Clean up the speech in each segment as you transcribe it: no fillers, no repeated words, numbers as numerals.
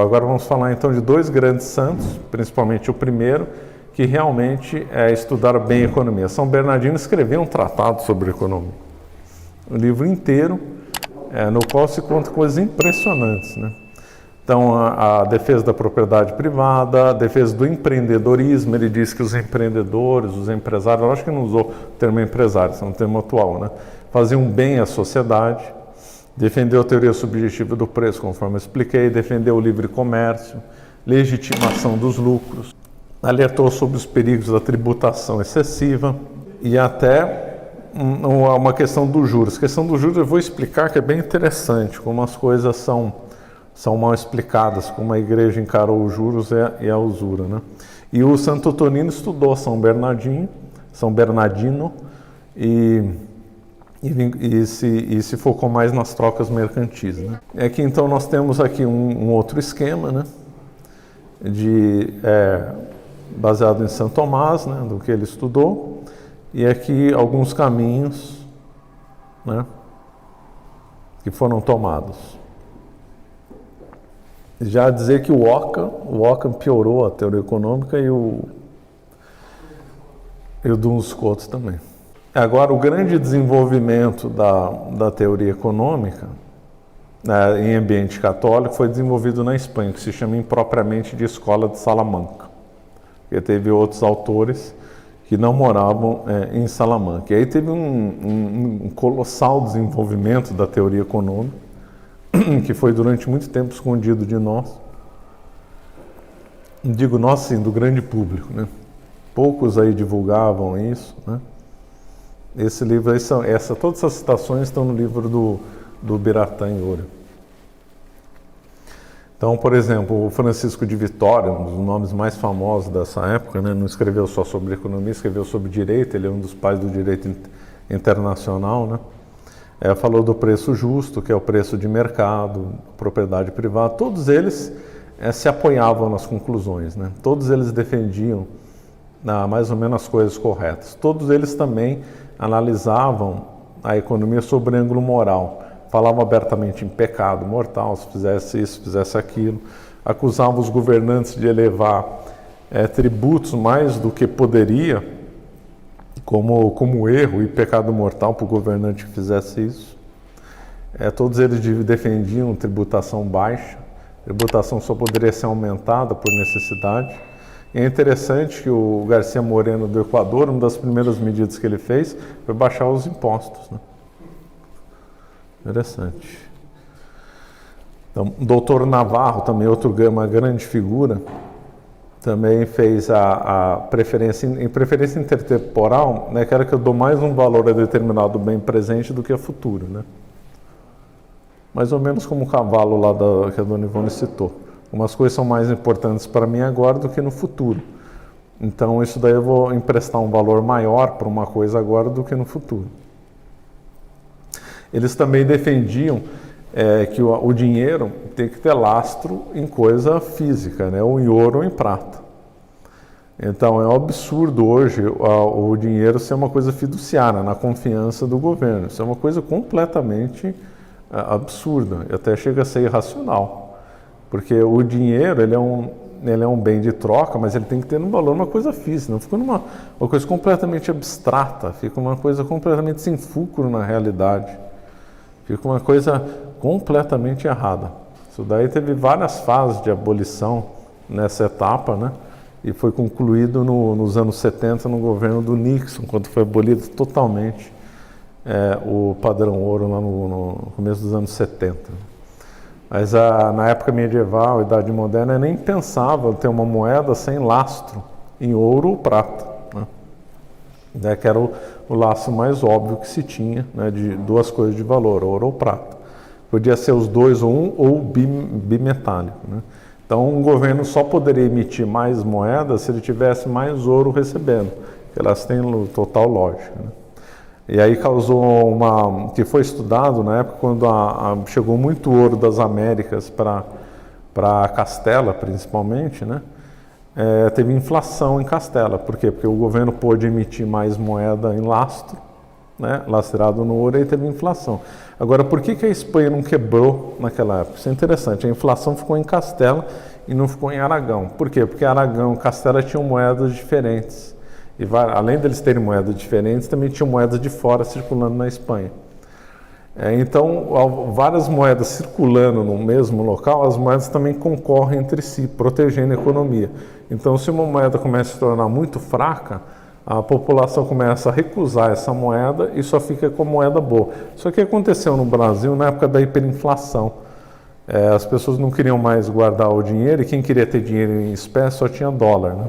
Agora vamos falar então de dois grandes santos, principalmente o primeiro, que realmente estudaram bem economia. São Bernardino escreveu um tratado sobre economia, um livro inteiro, no qual se conta coisas impressionantes, né? Então, a defesa da propriedade privada, a defesa do empreendedorismo. Ele diz que os empreendedores, os empresários, eu acho que não usou o termo empresário, esse é um termo atual, né? Faziam bem à sociedade. Defendeu a teoria subjetiva do preço, conforme eu expliquei, defendeu o livre comércio, legitimação dos lucros, alertou sobre os perigos da tributação excessiva e até uma questão dos juros. A questão dos juros eu vou explicar, que é bem interessante, como as coisas são mal explicadas, como a igreja encarou os juros e a usura, né? E o Santo Otonino estudou São Bernardino e se focou mais nas trocas mercantis, né? Aqui então nós temos aqui um outro esquema, né? Baseado em São Tomás, né? Do que ele estudou, e aqui alguns caminhos, né? Que foram tomados. Já dizer que o Ockham piorou a teoria econômica e o Duns Scotus também. Agora, o grande desenvolvimento da teoria econômica em ambiente católico foi desenvolvido na Espanha, que se chama impropriamente de Escola de Salamanca, porque teve outros autores que não moravam em Salamanca. E aí teve um colossal desenvolvimento da teoria econômica, que foi durante muito tempo escondido de nós. Digo nós, sim, do grande público, né? Poucos aí divulgavam isso, né? Esse livro aí todas essas citações estão no livro do Biratã em Ouro. Então, por exemplo, o Francisco de Vitória, um dos nomes mais famosos dessa época, né? Não escreveu só sobre economia, escreveu sobre direito. Ele é um dos pais do direito internacional, né? Falou do preço justo, que é o preço de mercado, propriedade privada. Todos eles se apoiavam nas conclusões, né? Todos eles defendiam mais ou menos as coisas corretas. Todos eles também analisavam a economia sob o ângulo moral. Falavam abertamente em pecado mortal, se fizesse isso, se fizesse aquilo. Acusavam os governantes de elevar tributos mais do que poderia, como erro e pecado mortal para o governante que fizesse isso. Todos eles defendiam tributação baixa. Tributação só poderia ser aumentada por necessidade. E é interessante que o Garcia Moreno do Equador, uma das primeiras medidas que ele fez foi baixar os impostos, né? Interessante. Então, o doutor Navarro, também uma grande figura, também fez a preferência intertemporal, né, que era que eu dou mais um valor a determinado bem presente do que a futuro, né? Mais ou menos como o cavalo lá que a dona Ivone citou. Umas coisas são mais importantes para mim agora do que no futuro. Então, isso daí eu vou emprestar um valor maior para uma coisa agora do que no futuro. Eles também defendiam que o dinheiro tem que ter lastro em coisa física, né? Ou em ouro ou em prata. Então, é um absurdo hoje o dinheiro ser uma coisa fiduciária, na confiança do governo. Isso é uma coisa completamente absurda, e até chega a ser irracional. Porque o dinheiro, ele é um bem de troca, mas ele tem que ter um valor, uma coisa física, não fica uma coisa completamente abstrata, fica uma coisa completamente sem fulcro na realidade, fica uma coisa completamente errada. Isso daí teve várias fases de abolição nessa etapa, né? E foi concluído nos anos 70 no governo do Nixon, quando foi abolido totalmente o padrão ouro lá no começo dos anos 70. Mas na época medieval, Idade Moderna, nem pensava ter uma moeda sem lastro em ouro ou prata, né? Que era o laço mais óbvio que se tinha, né, de duas coisas de valor, ouro ou prata. Podia ser os dois ou um, ou bimetálico, né? Então, um governo só poderia emitir mais moedas se ele tivesse mais ouro recebendo, que elas têm total lógica, né? E aí causou que foi estudado na época quando chegou muito ouro das Américas para Castela, principalmente, né? Teve inflação em Castela. Por quê? Porque o governo pôde emitir mais moeda em lastro né, lastreado no ouro, e aí teve inflação. Agora, por que a Espanha não quebrou naquela época? Isso é interessante, a inflação ficou em Castela e não ficou em Aragão. Por quê? Porque Aragão e Castela tinham moedas diferentes. E além deles terem moedas diferentes, também tinham moedas de fora circulando na Espanha. Então, várias moedas circulando no mesmo local, as moedas também concorrem entre si, protegendo a economia. Então, se uma moeda começa a se tornar muito fraca, a população começa a recusar essa moeda e só fica com a moeda boa. Só que aconteceu no Brasil na época da hiperinflação. As pessoas não queriam mais guardar o dinheiro e quem queria ter dinheiro em espécie só tinha dólar, né?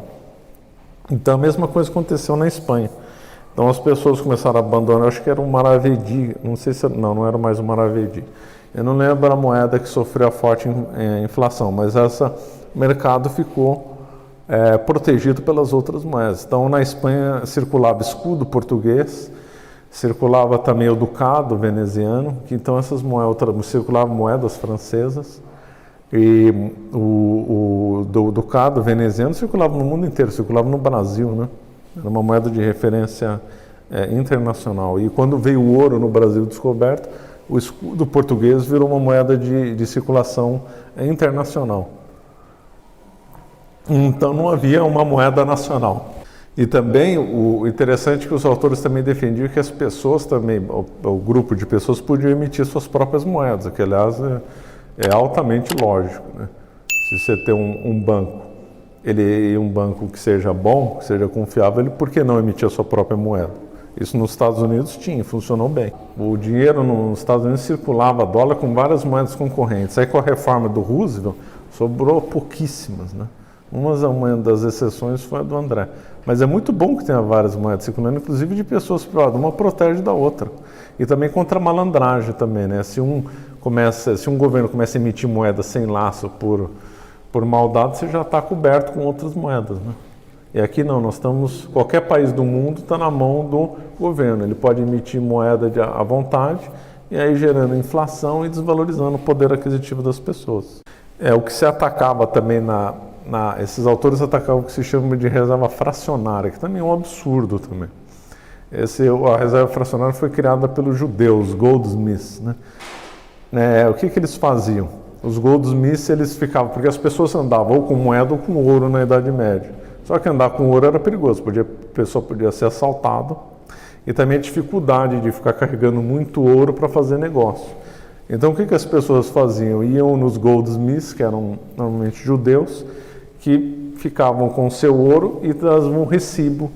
Então, a mesma coisa aconteceu na Espanha. Então as pessoas começaram a abandonar, acho que era um maravedí, não sei se, não era mais um maravedí. Eu não lembro a moeda que sofreu a forte inflação, mas esse mercado ficou protegido pelas outras moedas. Então na Espanha circulava escudo português, circulava também o ducado veneziano, que então essas moedas, circulavam moedas francesas, e o ducado veneziano circulava no mundo inteiro, circulava no Brasil, né? Era uma moeda de referência internacional. E quando veio o ouro no Brasil descoberto, o escudo português virou uma moeda de circulação internacional. Então não havia uma moeda nacional. E também o interessante é que os autores também defendiam que as pessoas também, o grupo de pessoas podiam emitir suas próprias moedas, que aliás é altamente lógico, né? Se você tem um banco, um banco que seja bom, que seja confiável, ele por que não emitir a sua própria moeda? Isso nos Estados Unidos tinha, funcionou bem. O dinheiro nos Estados Unidos circulava dólar com várias moedas concorrentes. Aí com a reforma do Roosevelt, sobrou pouquíssimas, né? Uma das exceções foi a do André. Mas é muito bom que tenha várias moedas circulando, inclusive de pessoas privadas. Uma protege da outra. E também contra a malandragem também, né? Se um governo começa a emitir moeda sem laço por maldade, você já está coberto com outras moedas, né? E aqui não, qualquer país do mundo está na mão do governo. Ele pode emitir moeda à vontade e aí gerando inflação e desvalorizando o poder aquisitivo das pessoas. O que se atacava também esses autores atacavam o que se chama de reserva fracionária, que também é um absurdo também. A reserva fracionária foi criada pelos judeus, goldsmiths, né? O que eles faziam? Os goldsmiths, eles ficavam, porque as pessoas andavam ou com moeda ou com ouro na Idade Média. Só que andar com ouro era perigoso, a pessoa podia ser assaltada, e também a dificuldade de ficar carregando muito ouro para fazer negócio. Então o que as pessoas faziam? Iam nos goldsmiths, que eram normalmente judeus, que ficavam com o seu ouro e traziam um recibo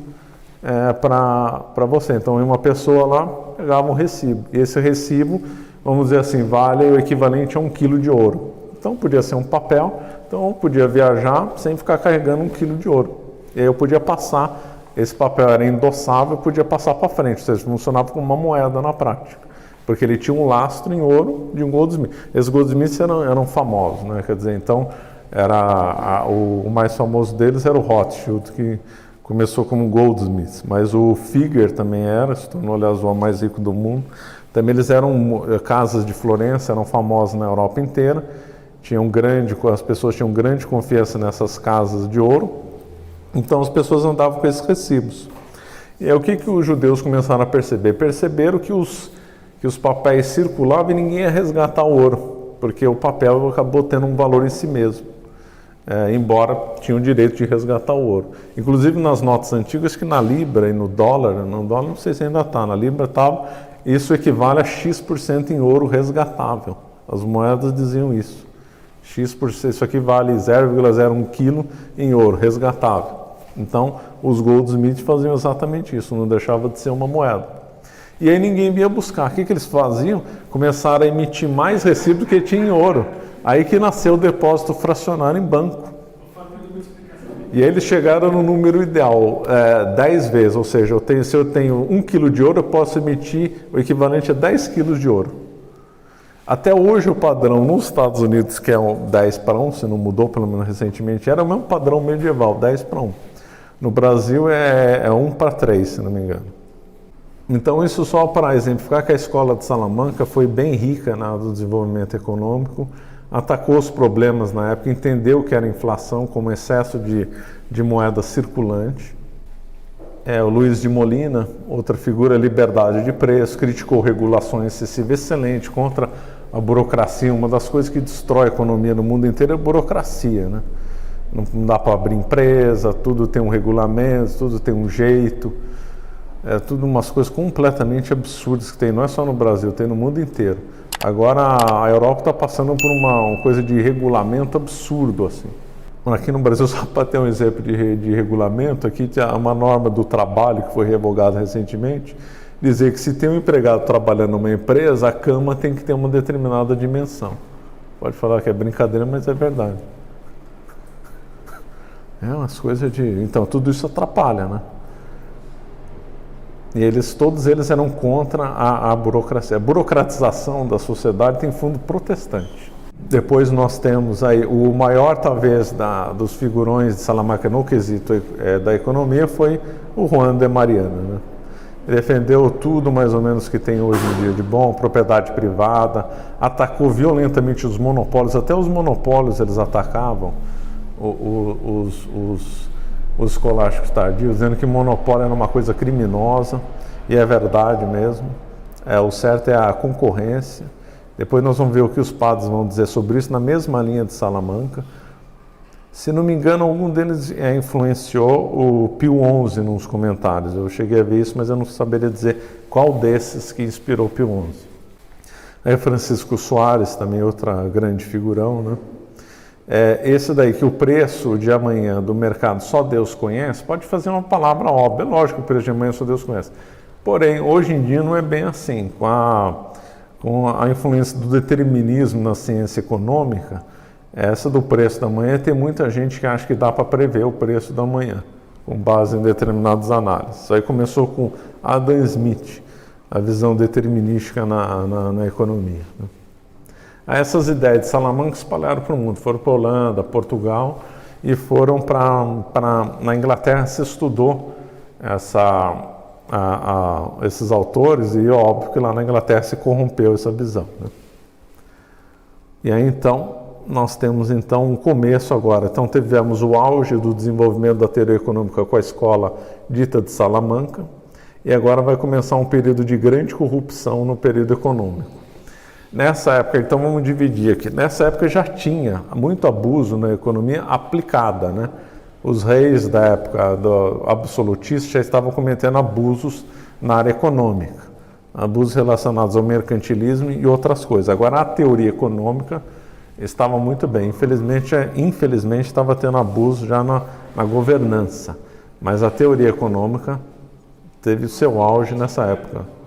para você. Então uma pessoa lá pegava um recibo, e esse recibo, vamos dizer assim, vale o equivalente a 1 quilo de ouro. Então podia ser um papel, então eu podia viajar sem ficar carregando 1 quilo de ouro. E aí eu podia passar, esse papel era endossável, eu podia passar para frente, ou seja, funcionava como uma moeda na prática. Porque ele tinha um lastro em ouro de um goldsmith. Esses goldsmiths eram famosos, né? Quer dizer, então, o mais famoso deles era o Rothschild, que começou como goldsmith. Mas o Figer também se tornou, aliás, o homem mais rico do mundo. Também eles eram casas de Florença, eram famosas na Europa inteira. As pessoas tinham grande confiança nessas casas de ouro. Então as pessoas andavam com esses recibos. E aí o que os judeus começaram a perceber? Perceberam que os papéis circulavam e ninguém ia resgatar o ouro, porque o papel acabou tendo um valor em si mesmo, embora tinham o direito de resgatar o ouro. Inclusive nas notas antigas, que na Libra e no dólar não sei se ainda está, na Libra estava, isso equivale a X% em ouro resgatável. As moedas diziam isso. X%, isso aqui vale 0,01 quilo em ouro resgatável. Então, os goldsmiths faziam exatamente isso, não deixava de ser uma moeda. E aí ninguém ia buscar. O que eles faziam? Começaram a emitir mais recibo do que tinha em ouro. Aí que nasceu o depósito fracionário em banco. E aí eles chegaram no número ideal, 10 vezes, ou seja, se eu tenho 1 quilo de ouro, eu posso emitir o equivalente a 10 quilos de ouro. Até hoje o padrão nos Estados Unidos, que é 10:1, se não mudou pelo menos recentemente, era o mesmo padrão medieval, 10:1. No Brasil é 1:3, se não me engano. Então isso só para exemplificar que a escola de Salamanca foi bem rica no desenvolvimento econômico, atacou os problemas na época, entendeu o que era inflação como excesso de moeda circulante. o Luiz de Molina, outra figura, liberdade de preço, criticou regulações excessivas, excelente, contra a burocracia. Uma das coisas que destrói a economia no mundo inteiro é a burocracia, né? Não dá para abrir empresa, tudo tem um regulamento, tudo tem um jeito, é tudo umas coisas completamente absurdas que tem, não é só no Brasil, tem no mundo inteiro. Agora a Europa está passando por uma coisa de regulamento absurdo, assim. Aqui no Brasil, só para ter um exemplo de regulamento, aqui tem uma norma do trabalho que foi revogada recentemente, dizer que se tem um empregado trabalhando numa empresa, a cama tem que ter uma determinada dimensão. Pode falar que é brincadeira, mas é verdade. É umas coisas de... Então, tudo isso atrapalha, né? E todos eles eram contra a burocracia. A burocratização da sociedade tem fundo protestante. Depois nós temos aí o maior, talvez, dos figurões de Salamanca no quesito da economia foi o Juan de Mariana, né? Ele defendeu tudo mais ou menos que tem hoje em dia de bom, propriedade privada, atacou violentamente os monopólios, até os monopólios eles atacavam os escolásticos tardios, dizendo que monopólio era uma coisa criminosa, e é verdade mesmo. O certo é a concorrência. Depois nós vamos ver o que os padres vão dizer sobre isso, na mesma linha de Salamanca. Se não me engano, algum deles influenciou o Pio XI nos comentários. Eu cheguei a ver isso, mas eu não saberia dizer qual desses que inspirou Pio XI. Aí Francisco Soares, também outra grande figurão, né? Esse daí, que o preço de amanhã do mercado só Deus conhece, pode fazer uma palavra óbvia. Lógico que o preço de amanhã só Deus conhece. Porém, hoje em dia não é bem assim. Com a influência do determinismo na ciência econômica, essa do preço da manhã, tem muita gente que acha que dá para prever o preço da manhã, com base em determinadas análises. Isso aí começou com Adam Smith, a visão determinística na economia, né? Essas ideias de Salamanca espalharam para o mundo, foram para a Holanda, Portugal, e foram na Inglaterra. Se estudou esses autores, e óbvio que lá na Inglaterra se corrompeu essa visão, né? E aí então nós temos então um começo agora. Então tivemos o auge do desenvolvimento da teoria econômica com a escola dita de Salamanca, e agora vai começar um período de grande corrupção no período econômico. Nessa época, então vamos dividir aqui, nessa época já tinha muito abuso na economia aplicada, né? Os reis da época do absolutista já estavam cometendo abusos na área econômica, abusos relacionados ao mercantilismo e outras coisas. Agora a teoria econômica estava muito bem, infelizmente estava tendo abuso já na governança, mas a teoria econômica teve o seu auge nessa época.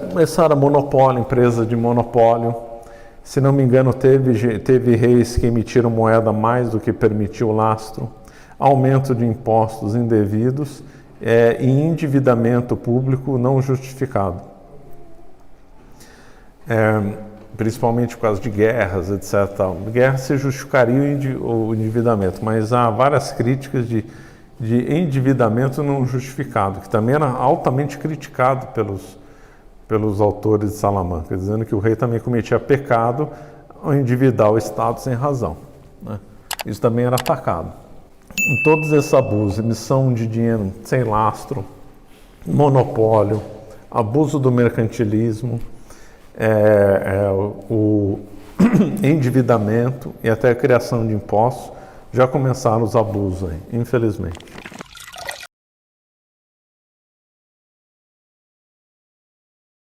Começaram a monopólio, empresa de monopólio. Se não me engano, teve reis que emitiram moeda mais do que permitiu o lastro, aumento de impostos indevidos e endividamento público não justificado. Principalmente por causa de guerras, etc. Guerra se justificaria o endividamento, mas há várias críticas de endividamento não justificado, que também era altamente criticado pelos autores de Salamanca, dizendo que o rei também cometia pecado ao endividar o Estado sem razão, né? Isso também era atacado. Em todos esses abusos, emissão de dinheiro sem lastro, monopólio, abuso do mercantilismo, o endividamento e até a criação de impostos, já começaram os abusos aí, infelizmente.